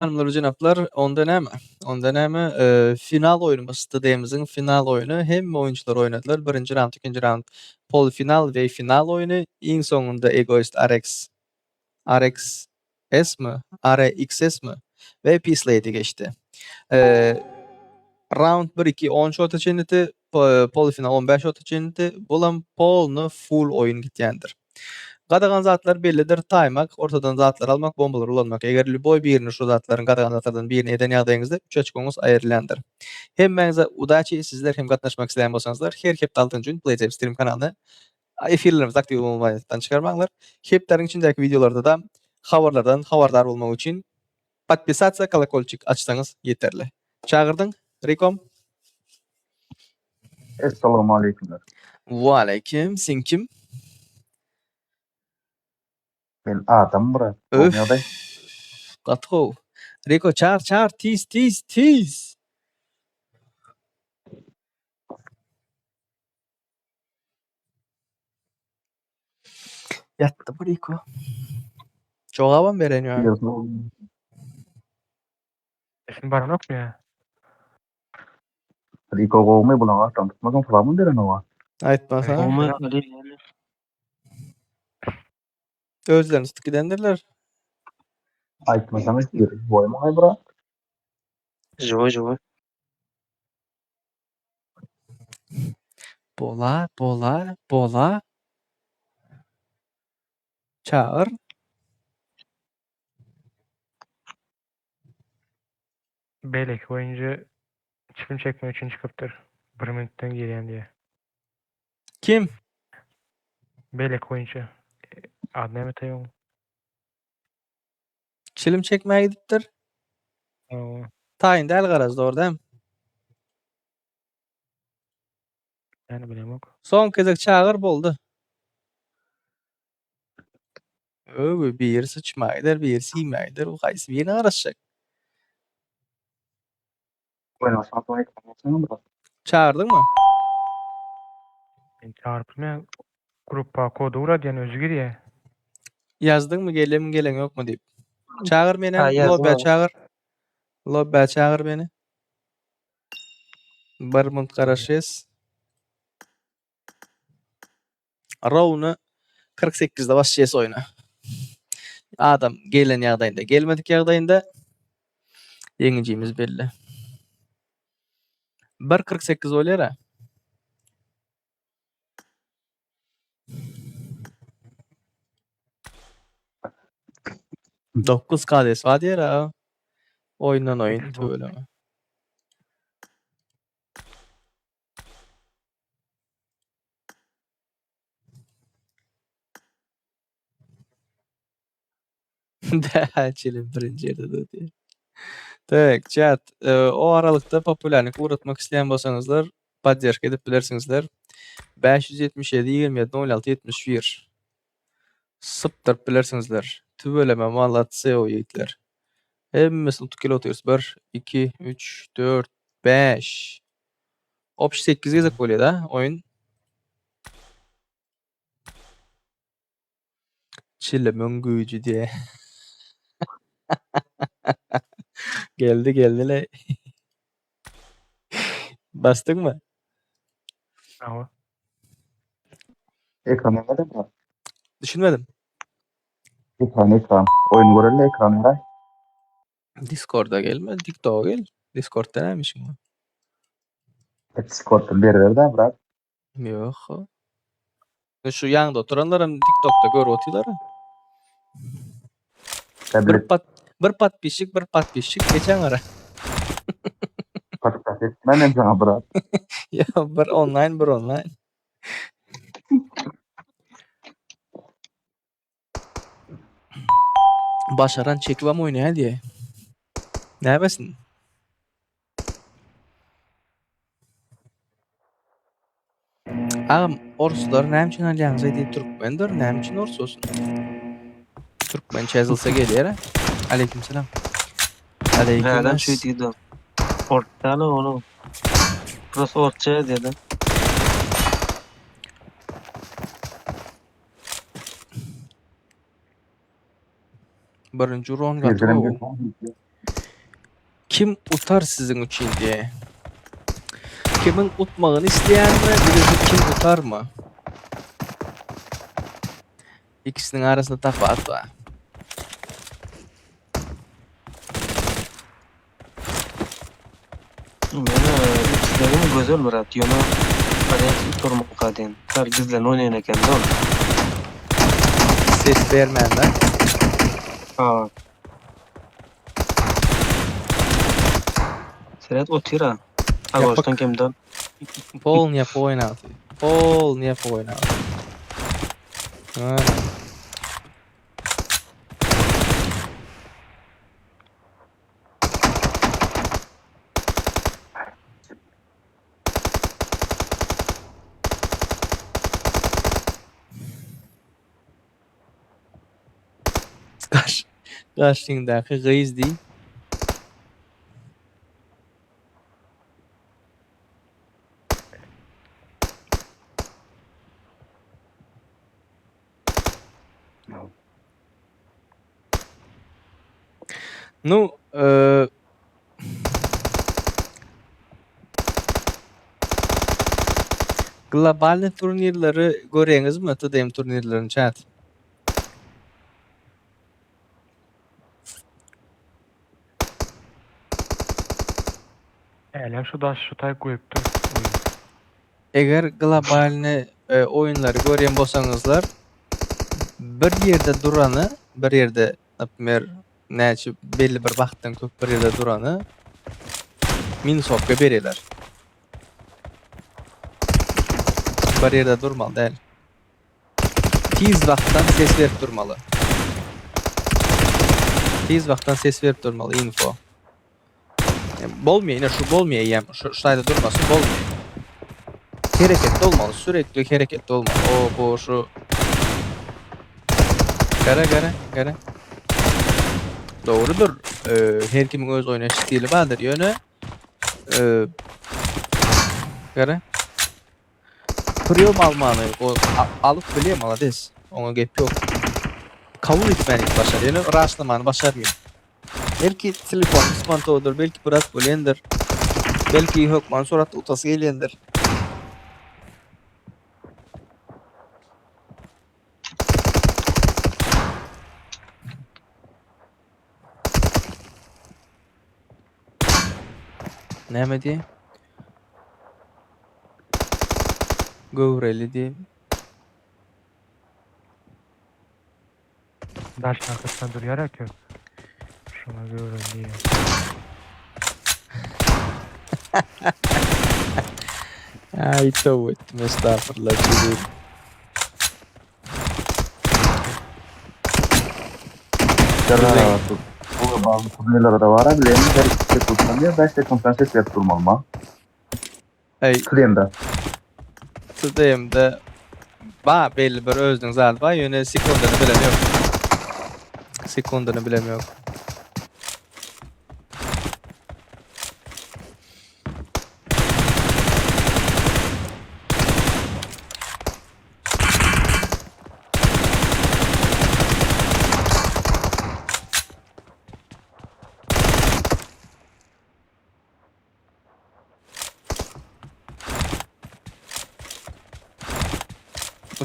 Hanımlar ve janaplar, onda näme? Final oyunumuz, stadiyamyzyň final oyunu hemme oyunçular oynadylar. Birinji raund, ikinji raund, polfinal we final oyunu. Iň soňunda Egoist RX S mi? RXS mi? We Peace Lady geçdi. Eee, Round 1-2 10 şota çeneti, polfinal 15 şota çeneti. Bulan polny full oyun gitýändir. Gadagan zatlar bellidir. Taymak, ortadan zatlar almak, bombalar ulanmak. Eger boy birini şu zatların gadagan zatlardan birini eden ýagdaýyňyzda 3 açkoňyz aýrylýandyr. Hemmeňize udaçy, sizler hem gatnaşmak isleýän bolsaňyzlar, her hepde 6-njy gün PlayTime Stream kanalyna efirlerimiz aktiv bolmaýdan çykarmaňlar. Hepderiň içindäki videolarda da habarlardan habardar bolmak üçin podpisasiýa, kolokolçik açsaňyz ýeterli. Çağırdyň, Rikom. Assalamu alaikum. Wa alaikum, sen kim? Ben Adam Murat. Öf. Olmaýardy. Gatgo. Riko çağır, tiz. Yattı bu Riko. Jogabam beren ýa. Esin barmak mı ya? Riko gowmy bulan atam tutmagan falan deren owa. Aýtmasa, Olma özlerini gidendirler. Aýtmasaňyz boýma haýbra. Joy. Bola. Çağır. Belek oyuncu film çekmek için çıkıptır. 1 minuttan gelen diye. Kim? Belek oyuncu. Adı ne metayım? Çilim çekmeye gidipdir. Tayin del garazda orada hem. Yani bilem yok. Son kezek çağır boldu. Öbü bir yer sıçmaydır, bir yer siymaydır. O kaysı bir yerine araşacak. Bueno, saat Çağırdın mı? Ben çağırpım ya. Gruppa kodu uğradı yani özgür ya. Yazdın mı gelen yok mu deyip. Çağır beni. Ha, yazdım Lobby'e abi. çağır. Lobby'e çağır beni. Barmont Karaşes. Rovnu 48'de başlayız oyuna. Adam gelen ýagdaýynda, gelmedik ýagdaýynda ýeňijimiz belli. 1.48 bolýar ha. Dokuz KD'si var diýer ha. Oyundan oyun tööleme. Çilim birinci yerde durdy. Tak, chat. O aralykda populärlik uğratmak isleýän bolsaňyzlar, podдержка edip bilersiňizler. 577 27 06 71. Sypdyryp bilersiňizler. Tööleme malat SEO ýigitler. Hemmesini tukil oturýarys. 1 2 3 4 5. Opş 8 gezek bolýar da oyun. Çilimin güýji diýe. Geldi. Bastın mı? Ama Ekrana neden var? Düşünmedim. Ekran. Oyun göreli ekranlara. Discord'a gelme. TikTok'a gel. Discord'da nämişim? Discord'dan bererde bırak. Yok. Şu ýangyda oturanlarym TikTok'ta görüp otýarlar. Bir patpisçik geçen ara. Podcast etmenen sana bırak. Ya bir online. Başaran çekibam oýnaýar diýe. Näbesin? Agam orsuzlar näme alýaňyz diýip türkmendir, näme üçin ors bolsun? Türkmençe yazılsa gelýär. Aleykümselam. Nereden şey dedi? Portala onu. Burası ortaya dedi. Birinci ron Yerden gatoo. bir Kim utar sizin üçün diye. Kimin utmağını isteyen mi? Birisi kim utar mı? İkisinin arasında tafat var. Meni üçlerim gözel birat. Yona arayası turmakka den. Targizlen oynayan eken de onu. Ses vermeyenler. Ha. Seret otira. Agostan kimden? Pol niye oynatı? Pol niye oynatı? Ha. Karşındaki kız değil. Ну, global turnirleri görüyorsunuz mu? TDM turnirlerini chat. Elem şu daş şu tay koyupdur. Eğer globalini oyunları görüyen bolsaňyzlar bir yerde duranı, bir yerde napmer näçe belli bir wagtdan köp bir yerde duranı minus hopga bereler. Bir yerde durmalı değil. Tiz wagtdan ses verip durmalı. Tiz wagtdan ses verip durmalı info. Bolmuyor, yine şu bolmuyor yem. Şu sayda durmasın bolmuyor. Hareketli olmalı, sürekli hareketli olmalı. O bu şu. Gara. Doğrudur. Her kimin öz oynaş stili vardır yönü. Gara. Priyorum almanı, o alıp bileyim alades. Ona gep yok. Kabul etmenik başar, yani rastlamanı başarmıyor. Belki telefon spontodur, belki biraz bölendir. Belki hokman surat utası gelendir. Näme diye? Gövreli diye. Daş arkasında duruyarak yok. Şuna göre diye. Ay tövbe ettim, estağfurullah. Çözüyorum. Şöyle bu bazı turnirlerde var abi. Lenin her ikisi kullanıyor. 5 sekunddan ses verip durmalı mı? Ay Kırıyımda. TDM'de ba belli bir özüň zady ba, ýöne sekundyny bilem yok. Sekundyny bilem yok.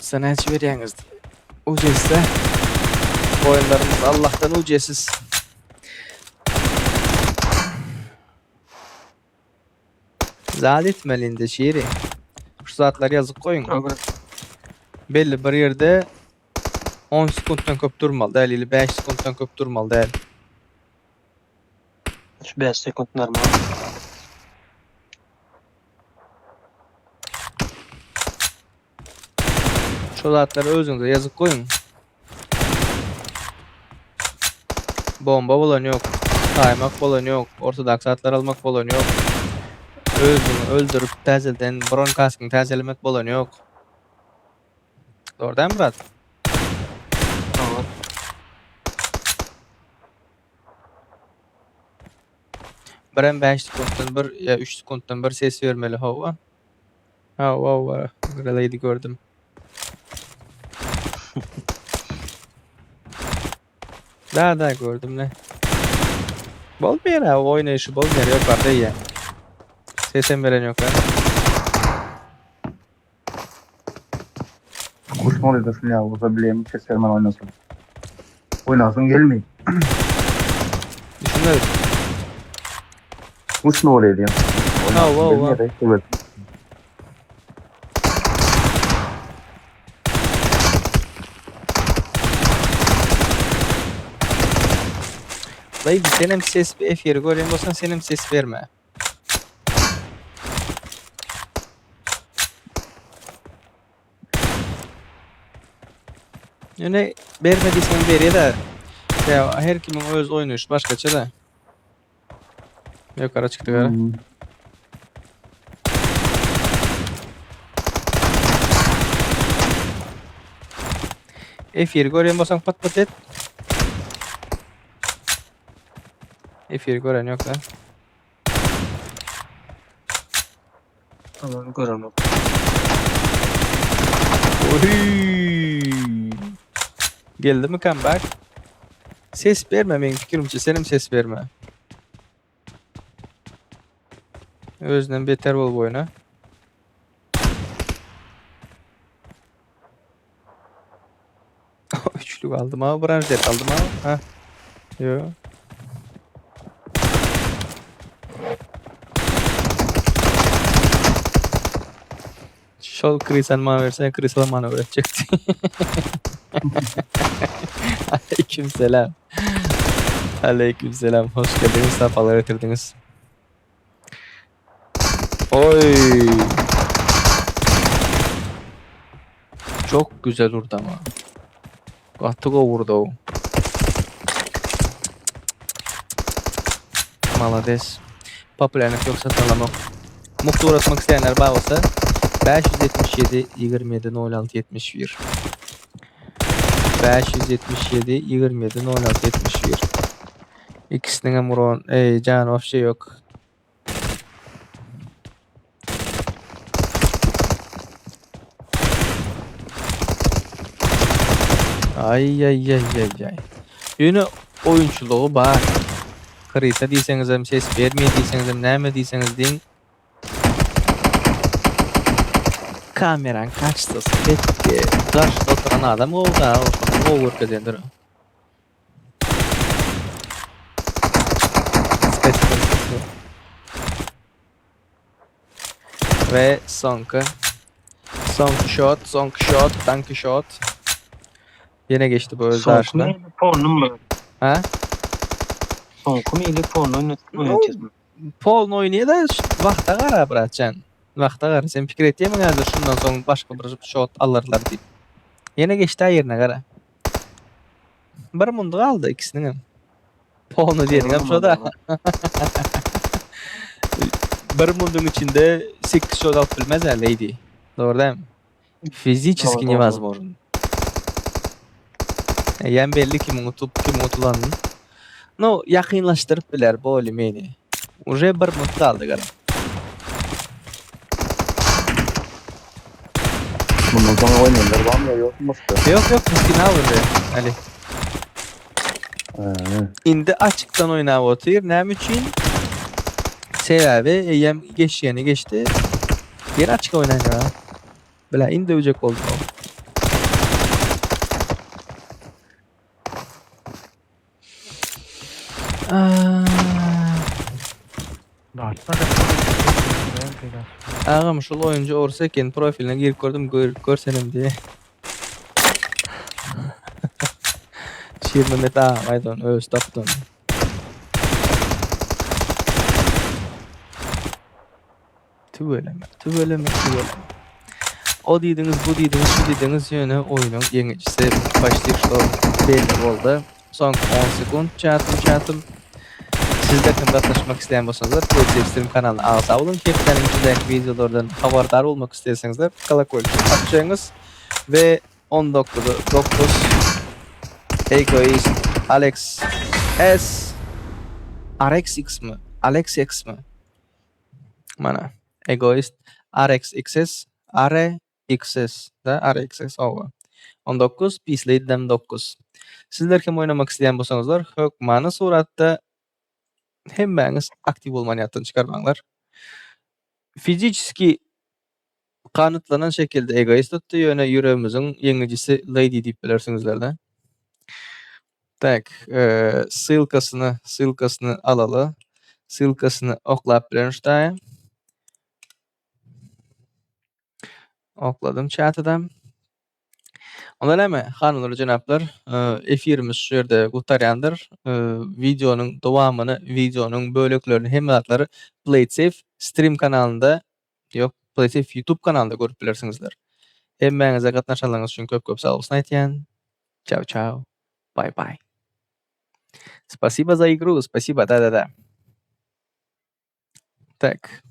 Sen näçe berýäňiz? Ujesse oyunlarımız Allah'tan ucesiz. Zat etmelinde şiiri. Şu zatlar yazıp koyun. Agor. Belli bir yerde 10 sekunddan köp durmalı değil, 5 sekunddan köp durmalı değil. 5 sekund normal. Şu zatları özüňize yazıp koyun. Bomba bolan yok. Saymak bolan yok. Ortodoks atlar almak bolan yok. Özüňi öldürüp täzelden bron kaskyn täzelemek bolan yok. Doğrudan Murat? Agor. Biren 5 sekunddan bir ya 3 sekunddan bir ses vermeli hava. Hava. Relay'di gördüm. Da gördüm ne? Bolmaýar ha, oýnaýşy bolmaýar ýokarda ýa. Sesem beren ýokar. Kuşma oynasın ya. Burada bileyim. Kesermen oynasın. Oynasın gelmeyin. Düşünmedim. Kuşma oraya diyeyim. Ha, wow, Gelmeyerek, evet. Dayı senem ses eferi görýän bolsaň senem ses berme. Ýöne berme diýsen berýär-de. Ya her kimin öz oýnaýyşy başgaça da. Ýokara çykdy gara. Hmm. Eferi görýän bolsaň pat pat et. Eferi gören ýok da. Tamam göremem. Oy! Geldimi comeback? Ses berme meň pikirimçe, senem ses berme. Özünden beter bol boyuna. Üçlük aldım ha, branşet aldım ha. Ha. Yo. Şol krisan bana versen krisal bana öğretecekti. Aleykümselam. Aleykümselam. Hoş geldiniz, sefalar getirdiniz. Oy. Çok güzel vurdu ama. Attık o vurdu o. Malades. Popülerlik yoksa tanımak. Mutlu uğratmak isteyenler bağ olsa 577 27 06 71 577 27 06 71 İkisinin amuron can of şey yok. Ay ay ay ay ay. Yine oyunçuluğu var. Krita diýseňiz hem ses bermeýär diýseňiz hem näme diýseňiz diň. Kameran kaçtı, etki. Karşıda oturan adam oldu ha. O vurkazendir. Ve sonki shot, tanki shot. Yine geçti bu öz Son karşına. kumeli pornum mu? Ha? Son kumeli pornu oynatıyorsun. Polny oýnaýar da wagta gara bratjan. Wagta gara. Sen pikir etdiýäň häzir şundan soň başga bir shot alırlar diýip. Yine geçti aýerine gara. Bir mundy galdy ikisiniň hem. Polny diýeň hem şoda. Bir mundyň içinde 8 shot alyp bilmez lady. Doğru değil mi? Fizически Doğru, doğru. невозможно. Yani belli kim unutup kim unutulanın. No, yakınlaştırıp biler bu olimeni. Уже bir mutlu aldı gara. Bundan sonra oynayanlar var mı ya yok mu? Yok yok, bu final уже. Ali. Indi açıktan oynap otyr. Näme üçin? Sebebi eýem geçýäni geçdi. Yer açık oynanýar. Bila indi öjek boldy. Dağıtma da. Ağam şol oyuncu orsa eken profiline girip gördüm, görsenim diye. Şir Mehmet ağa aydın öz tapdın. Tübeleme. O diýdiňiz, bu diýdiňiz, şu diýdiňiz ýöne oýunyň ýeňiçisi başlaýyşdy belli boldy. Soň 10 sekund çatım. Sizler kimde taşımak isteyen bolsaňyzlar, Twitch kanalyna agza bolun. Keplerin içindeki videolardan haberdar bolmak isteýäňizler, kolokольчик açýaňyz ve 19 Egoist Alex S RXX mi? Alex X mi? Mana Egoist RXXS RXS da RXS ova. 19 Peace 9. Sizler kim oynamak isteyen bolsaňyzlar, hökmany suratda hemmäňiz aktiv bolman ýatdan çykarmaňlar. Fiziski kanıtlanan şekilde egoist tutdy ýöne ýüregimiziň ýeňijisi Lady diýip bilersiňizler-de. Tak, ссылкаsyny alaly. Ссылкаsyny oklap bilenişdaýa. Okladym chat'ydam. Onda näme, hanymlar jenaplar, efirimiz şu ýerde gutarýandyr. Videonyň dowamyny, videonyň böleklerini hemmätlary PlaySafe stream kanalynda, ýok, PlaySafe YouTube kanalynda görüp bilersiňizler. Hemmäňize gatnaşanlaryňyz üçin köp sag bolsun aýtýan. Ciao, ciao. Bye, bye. Спасибо за игру, спасибо, да-да-да. Так.